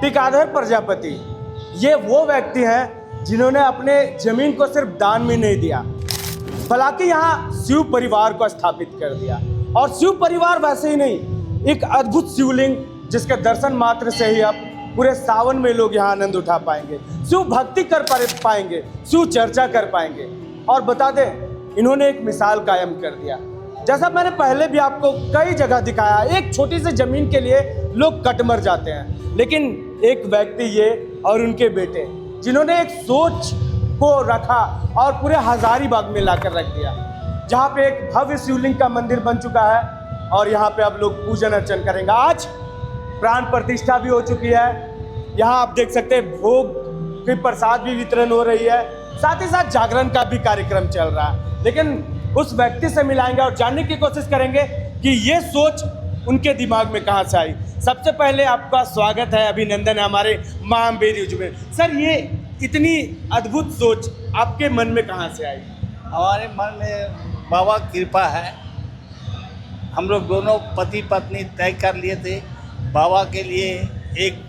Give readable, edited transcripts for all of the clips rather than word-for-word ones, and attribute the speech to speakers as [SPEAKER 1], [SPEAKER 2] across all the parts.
[SPEAKER 1] टिकाधर प्रजापति ये वो व्यक्ति हैं जिन्होंने अपने जमीन को सिर्फ दान में नहीं दिया, बल्कि यहाँ शिव परिवार को स्थापित कर दिया। और शिव परिवार वैसे ही नहीं, एक अद्भुत शिवलिंग जिसके दर्शन मात्र से ही आप पूरे सावन में लोग यहाँ आनंद उठा पाएंगे, शिव भक्ति कर पाएंगे, शिव चर्चा कर पाएंगे। और बता दें, इन्होंने एक मिसाल कायम कर दिया। जैसा मैंने पहले भी आपको कई जगह दिखाया, एक छोटी सी जमीन के लिए लोग कट मर जाते हैं, लेकिन एक व्यक्ति ये और उनके बेटे जिन्होंने एक सोच को रखा और पूरे हजारीबाग में लाकर रख दिया, जहाँ पे एक भव्य शिवलिंग का मंदिर बन चुका है और यहाँ पे अब लोग पूजन अर्चन करेंगे। आज प्राण प्रतिष्ठा भी हो चुकी है। यहाँ आप देख सकते हैं भोग की प्रसाद भी वितरण हो रही है, साथ ही साथ जागरण का भी कार्यक्रम चल रहा है। लेकिन उस व्यक्ति से मिलाएंगे और जानने की कोशिश करेंगे कि ये सोच उनके दिमाग में कहाँ से आई। सबसे पहले आपका स्वागत है, अभिनंदन है हमारे महाअंबे न्यूज में। सर, ये इतनी अद्भुत सोच आपके मन में कहाँ से आई?
[SPEAKER 2] हमारे मन में बाबा कृपा है। हम लोग दोनों पति पत्नी तय कर लिए थे, बाबा के लिए एक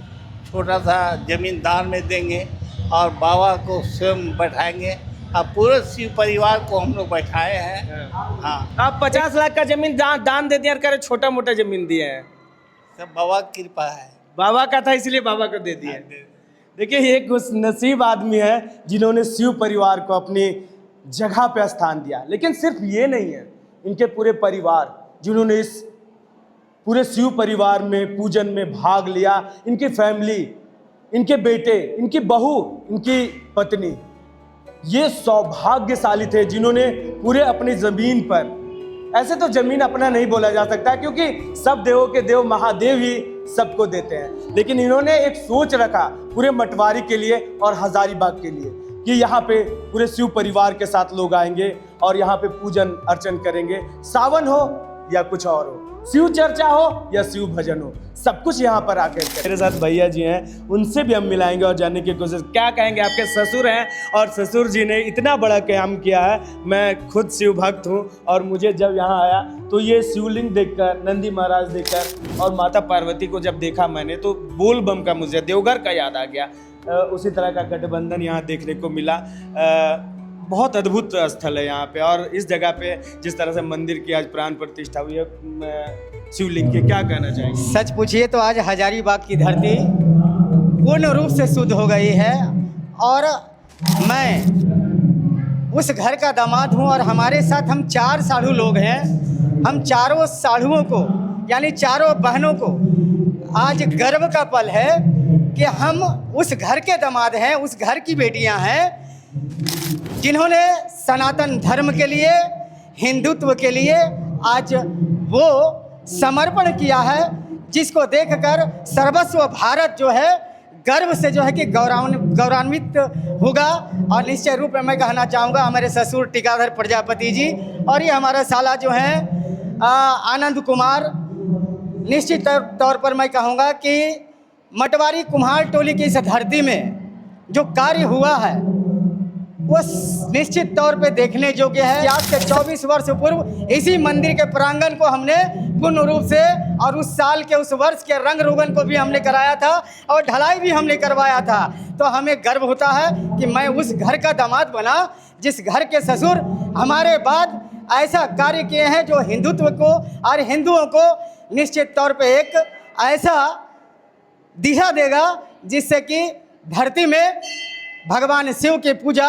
[SPEAKER 2] छोटा सा जमीन दान में देंगे और बाबा को स्वयं बैठाएंगे। अब पूरे शिव परिवार को हम लोग बैठाए हैं। हाँ,
[SPEAKER 1] आप 50 लाख का जमीन दान दे दिया, कर छोटा मोटा जमीन दिए हैं।
[SPEAKER 2] सब बाबा की कृपा है।
[SPEAKER 1] बाबा का था इसलिए बाबा को दे दिया। देखिए, ये कुछ नसीब आदमी है जिन्होंने शिव परिवार को अपनी जगह पे स्थान दिया। लेकिन सिर्फ ये नहीं है, इनके पूरे परिवार जिन्होंने इस पूरे शिव परिवार में पूजन में भाग लिया, इनकी फैमिली, इनके बेटे, इनकी बहू, इनकी पत्नी, ये सौभाग्यशाली थे जिन्होंने पूरे अपनी जमीन पर, ऐसे तो जमीन अपना नहीं बोला जा सकता क्योंकि सब देवों के देव महादेव ही सबको देते हैं, लेकिन इन्होंने एक सोच रखा पूरे मटवारी के लिए और हजारीबाग के लिए कि यहाँ पे पूरे शिव परिवार के साथ लोग आएंगे और यहाँ पे पूजन अर्चन करेंगे। सावन हो या कुछ और हो, शिव चर्चा हो या शिव भजन हो, सब कुछ यहाँ पर आकर। मेरे साथ भैया जी हैं, उनसे भी हम मिलाएंगे और जानने की कोशिश। क्या कहेंगे, आपके ससुर हैं और ससुर जी ने इतना बड़ा काम किया है। मैं खुद शिव भक्त हूँ और मुझे जब यहाँ आया तो ये शिवलिंग देखकर, नंदी महाराज देखकर और माता पार्वती को जब देखा मैंने, तो बोल बम का मुझे देवघर का याद आ गया। उसी तरह का गठबंधन यहाँ देखने को मिला। बहुत अद्भुत स्थल है यहाँ पे, और इस जगह पे जिस तरह से मंदिर की आज प्राण प्रतिष्ठा हुई है शिवलिंग के, क्या कहना चाहेंगे?
[SPEAKER 3] सच पूछिए तो आज हजारीबाग की धरती पूर्ण रूप से शुद्ध हो गई है और मैं उस घर का दामाद हूँ और हमारे साथ हम 4 साधु लोग हैं। हम चारों साधुओं को, यानी चारों बहनों को आज गर्व का पल है कि हम उस घर के दामाद हैं, उस घर की बेटियां हैं जिन्होंने सनातन धर्म के लिए, हिंदुत्व के लिए आज वो समर्पण किया है, जिसको देखकर सर्वस्व भारत जो है गर्व से जो है कि गौरवान्वित होगा। और निश्चय रूप में मैं कहना चाहूँगा हमारे ससुर टिकाधर प्रजापति जी और ये हमारा साला जो है आनंद कुमार, निश्चित तौर पर मैं कहूँगा कि मटवारी कुम्हार टोली की इस धरती में जो कार्य हुआ है वो निश्चित तौर पे देखने योग्य है। आज से 24 वर्ष पूर्व इसी मंदिर के प्रांगण को हमने पूर्ण रूप से और उस साल के उस वर्ष के रंग रोगन को भी हमने कराया था और ढलाई भी हमने करवाया था। तो हमें गर्व होता है कि मैं उस घर का दामाद बना जिस घर के ससुर हमारे बाद ऐसा कार्य किए हैं जो हिंदुत्व को और हिंदुओं को निश्चित तौर पे एक ऐसा दिशा देगा जिससे कि धरती में भगवान शिव की पूजा,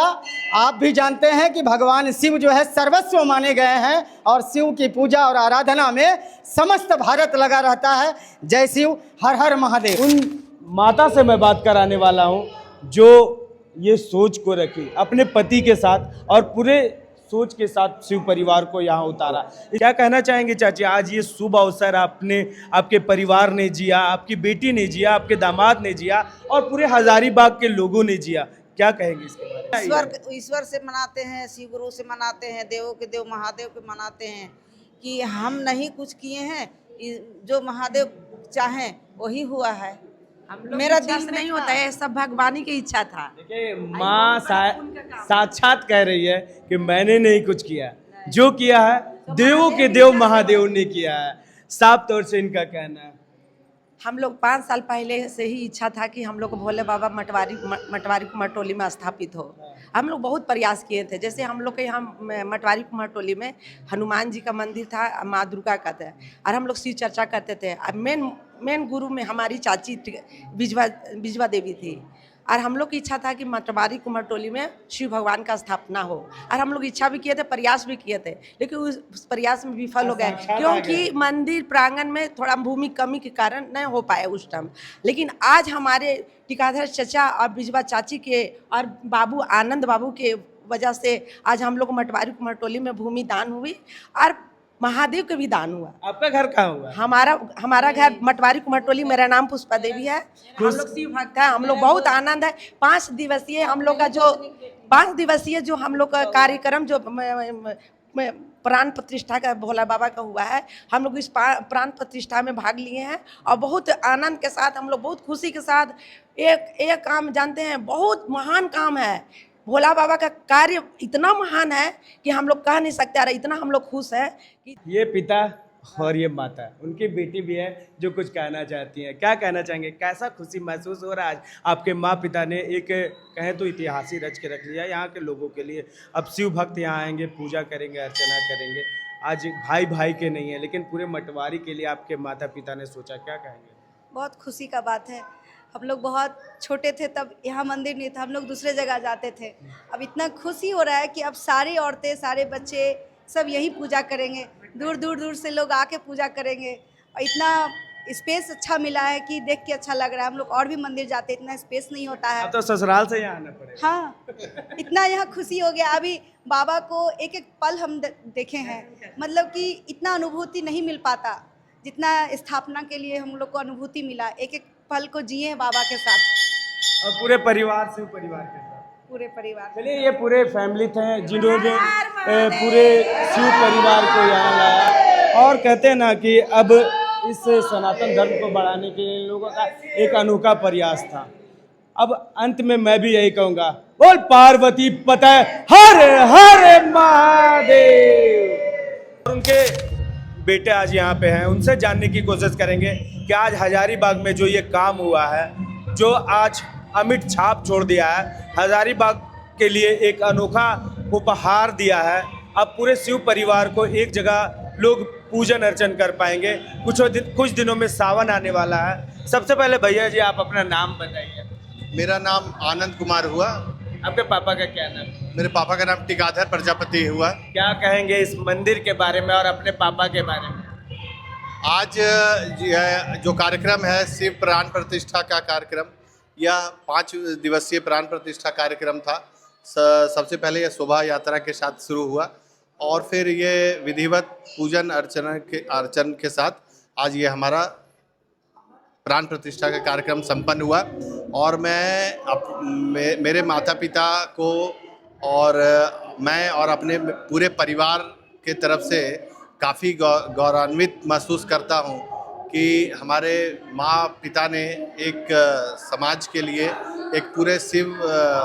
[SPEAKER 3] आप भी जानते हैं कि भगवान शिव जो है सर्वस्व माने गए हैं और शिव की पूजा और आराधना में समस्त भारत लगा रहता है। जय शिव, हर हर महादेव।
[SPEAKER 1] उन माता से मैं बात कराने वाला हूँ जो ये सोच को रखी अपने पति के साथ और पूरे सोच के साथ शिव परिवार को यहाँ उतारा। क्या कहना चाहेंगे चाची, आज ये शुभ अवसर आपके परिवार ने जिया, आपकी बेटी ने जिया, आपके दामाद ने जिया और पूरे हजारीबाग के लोगों ने जिया, क्या कहेंगे इसके बारे में?
[SPEAKER 4] ईश्वर से मनाते हैं, शिव गुरु से मनाते हैं, देवों के देव महादेव के मनाते हैं कि हम नहीं कुछ किए हैं, जो महादेव चाहें वही हुआ है। मेरा दिल नहीं होता है, सब भगवानी की इच्छा था।
[SPEAKER 1] देखिए, माँ साक्षात कह रही है कि मैंने नहीं कुछ किया, जो किया है देवों के देव महादेव ने किया है। साफ तौर से इनका कहना है।
[SPEAKER 5] हम लोग 5 साल पहले से ही इच्छा था कि हम लोग को भोले बाबा मटवारी कुमार टोली में स्थापित हो। हम लोग बहुत प्रयास किए थे। जैसे हम लोग के यहाँ मटवारी कुमार टोली में हनुमान जी का मंदिर था, माँ दुर्गा का था, और हम लोग शिव चर्चा करते थे। अब मेन गुरु में हमारी चाची बिजवा देवी थी, और हम लोग की इच्छा था कि मटवारी कुमार टोली में शिव भगवान का स्थापना हो। और हम लोग इच्छा भी किए थे, प्रयास भी किए थे, लेकिन उस प्रयास में विफल हो गए, क्योंकि मंदिर प्रांगण में थोड़ा भूमि कमी के कारण नहीं हो पाए उस टाइम। लेकिन आज हमारे टीकाधर चचा और बिजवा चाची के और बाबू आनंद बाबू के वजह से आज हम लोग को मटवारी कुमार टोली में भूमि दान हुई, और महादेव के भी दान हुआ।
[SPEAKER 1] आपका घर कहाँ हुआ?
[SPEAKER 5] हमारा घर मटवारी कुमार टोली। मेरा नाम पुष्पा देवी है। हम लोग शिव भक्त है। हम लोग बहुत आनंद है। 5 दिवसीय हम लोग का जो हम लोग का कार्यक्रम जो प्राण प्रतिष्ठा का भोला बाबा का हुआ है, हम लोग इस प्राण प्रतिष्ठा में भाग लिए हैं, और बहुत आनंद के साथ हम लोग बहुत खुशी के साथ एक काम जानते हैं, बहुत महान काम है। भोला बाबा का कार्य इतना महान है कि हम लोग कह नहीं सकते, और इतना हम लोग खुश हैं कि
[SPEAKER 1] ये पिता और ये माता, उनकी बेटी भी है जो कुछ कहना चाहती हैं। क्या कहना चाहेंगे? कैसा खुशी महसूस हो रहा है आज आपके माँ पिता ने एक कहें तो इतिहास ही रच के रख लिया यहाँ के लोगों के लिए। अब शिव भक्त यहाँ आएंगे, पूजा करेंगे, अर्चना करेंगे। आज भाई भाई के नहीं है, लेकिन पूरे मटवारी के लिए आपके माता पिता ने सोचा। क्या कहेंगे?
[SPEAKER 6] बहुत खुशी का बात है। हम लोग बहुत छोटे थे तब यहाँ मंदिर नहीं था, हम लोग दूसरे जगह जाते थे। अब इतना खुशी हो रहा है कि अब सारी औरतें, सारे बच्चे सब यही पूजा करेंगे। दूर दूर से लोग आके पूजा करेंगे, और इतना स्पेस अच्छा मिला है कि देख के अच्छा लग रहा है। हम लोग और भी मंदिर जाते, इतना स्पेस नहीं होता है।
[SPEAKER 1] अब तो ससुराल से यहाँ आना पड़ेगा।
[SPEAKER 6] हाँ, इतना यहाँ खुशी हो गया। अभी बाबा को एक एक पल हम देखे हैं, मतलब कि इतना अनुभूति नहीं मिल पाता जितना स्थापना के लिए हम लोग को अनुभूति मिला। एक एक पल को जिए बाबा के साथ,
[SPEAKER 1] और पूरे परिवार शिव परिवार के साथ।
[SPEAKER 6] पूरे परिवार।
[SPEAKER 1] चलिए, ये पूरे फैमिली थे जिन्होंने पूरे शिव परिवार को यहाँ लाया, और कहते हैं ना कि अब इस सनातन धर्म को बढ़ाने के लिए लोगों का एक अनोखा प्रयास था। अब अंत में मैं भी यही कहूँगा, बोल पार्वती पता हर हर महादेव। उनके बेटे आज यहाँ पे हैं, उनसे जानने की कोशिश करेंगे कि आज हजारीबाग में जो ये काम हुआ है, जो आज अमिट छाप छोड़ दिया है, हजारीबाग के लिए एक अनोखा उपहार दिया है। अब पूरे शिव परिवार को एक जगह लोग पूजन अर्चन कर पाएंगे। कुछ दिनों में सावन आने वाला है। सबसे पहले भैया जी आप अपना नाम बताइए।
[SPEAKER 7] मेरा नाम आनंद कुमार हुआ।
[SPEAKER 1] आपके पापा का क्या नाम?
[SPEAKER 7] मेरे पापा का नाम टीकाधर प्रजापति हुआ।
[SPEAKER 1] क्या कहेंगे इस मंदिर के बारे में और अपने पापा के बारे में?
[SPEAKER 7] आज जो कार्यक्रम है शिव प्राण प्रतिष्ठा का कार्यक्रम, यह 5 दिवसीय प्राण प्रतिष्ठा कार्यक्रम था। सबसे पहले यह शोभा यात्रा के साथ शुरू हुआ, और फिर ये विधिवत पूजन अर्चन के साथ आज ये हमारा प्राण प्रतिष्ठा का कार्यक्रम संपन्न हुआ। और मेरे माता पिता को और मैं और अपने पूरे परिवार के तरफ से काफ़ी गौरवान्वित महसूस करता हूँ कि हमारे माँ पिता ने एक समाज के लिए एक पूरे शिव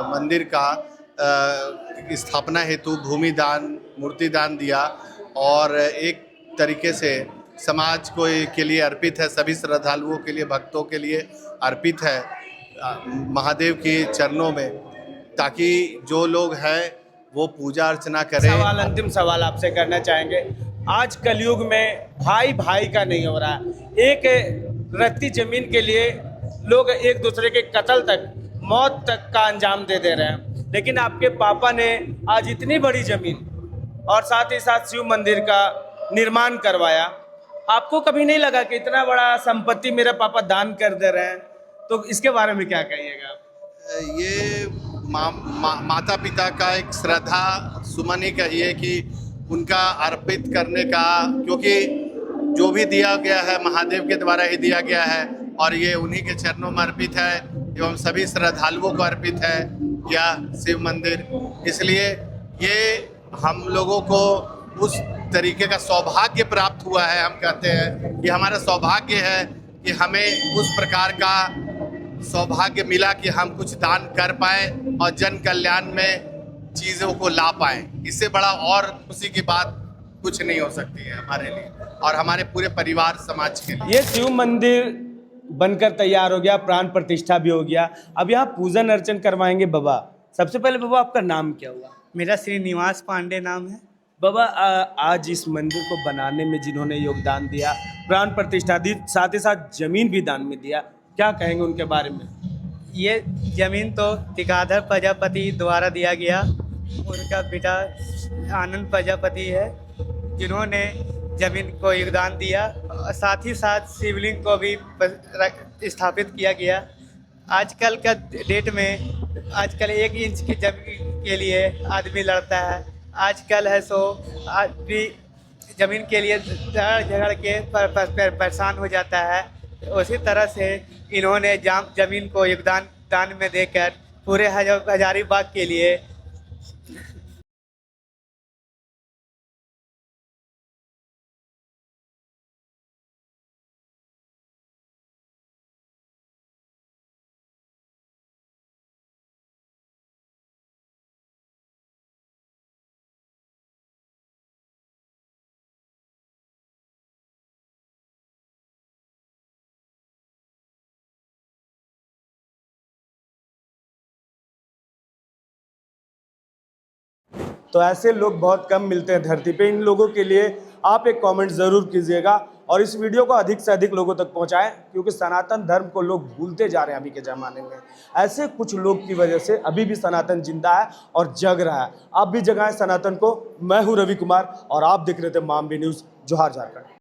[SPEAKER 7] मंदिर का स्थापना हेतु भूमि दान, मूर्ति दान दिया, और एक तरीके से समाज को के लिए अर्पित है, सभी श्रद्धालुओं के लिए, भक्तों के लिए अर्पित है महादेव के चरणों में, ताकि जो लोग हैं वो पूजा अर्चना करें।
[SPEAKER 1] अंतिम सवाल आपसे करना चाहेंगे। आज कलयुग में भाई भाई का नहीं हो रहा, एक रत्ती जमीन के लिए लोग एक दूसरे के कत्ल तक, मौत तक का अंजाम दे रहे हैं। लेकिन आपके पापा ने आज इतनी बड़ी जमीन और साथ ही साथ शिव मंदिर का निर्माण करवाया। आपको कभी नहीं लगा कि इतना बड़ा संपत्ति मेरे पापा दान कर दे रहे हैं? तो इसके बारे में क्या कहिएगा आप?
[SPEAKER 7] ये माता पिता का एक श्रद्धा सुमन ही कहिए कि उनका अर्पित करने का, क्योंकि जो भी दिया गया है महादेव के द्वारा ही दिया गया है, और ये उन्हीं के चरणों में अर्पित है एवं सभी श्रद्धालुओं को अर्पित है यह शिव मंदिर। इसलिए ये हम लोगों को उस तरीके का सौभाग्य प्राप्त हुआ है। हम कहते हैं कि हमारा सौभाग्य है कि हमें उस प्रकार का सौभाग्य मिला कि हम कुछ दान कर पाए और जन कल्याण में चीज़ों को ला पाए। इससे बड़ा और खुशी की बात कुछ नहीं हो सकती है हमारे लिए और हमारे पूरे परिवार समाज के लिए।
[SPEAKER 1] ये शिव मंदिर बनकर तैयार हो गया, प्राण प्रतिष्ठा भी हो गया। अब यहाँ पूजन अर्चन करवाएंगे बाबा। सबसे पहले बाबा आपका नाम क्या हुआ?
[SPEAKER 3] मेरा श्रीनिवास पांडे नाम है।
[SPEAKER 1] बाबा आज इस मंदिर को बनाने में जिन्होंने योगदान दिया, प्राण प्रतिष्ठा दी, साथ ही साथ जमीन भी दान में दिया, क्या कहेंगे उनके बारे में?
[SPEAKER 3] ये जमीन तो टिकाधर प्रजापति द्वारा दिया गया। उनका बेटा आनंद प्रजापति है जिन्होंने जमीन को योगदान दिया, और साथ ही साथ शिवलिंग को भी स्थापित किया गया। आजकल का डेट में आजकल 1 इंच की जमीन के लिए आदमी लड़ता है। आजकल है सो आदमी ज़मीन के लिए झगड़ के परेशान हो जाता है। उसी तरह से इन्होंने ज़मीन को योगदान दान में देकर पूरे हजारीबाग के लिए
[SPEAKER 1] तो ऐसे लोग बहुत कम मिलते हैं धरती पे। इन लोगों के लिए आप एक कमेंट ज़रूर कीजिएगा और इस वीडियो को अधिक से अधिक लोगों तक पहुंचाएं, क्योंकि सनातन धर्म को लोग भूलते जा रहे हैं अभी के ज़माने में। ऐसे कुछ लोग की वजह से अभी भी सनातन जिंदा है और जग रहा है। आप भी जगाएं सनातन को। मैं हूं रवि कुमार और आप देख रहे थे मामबी न्यूज़, जोहार झारखंड।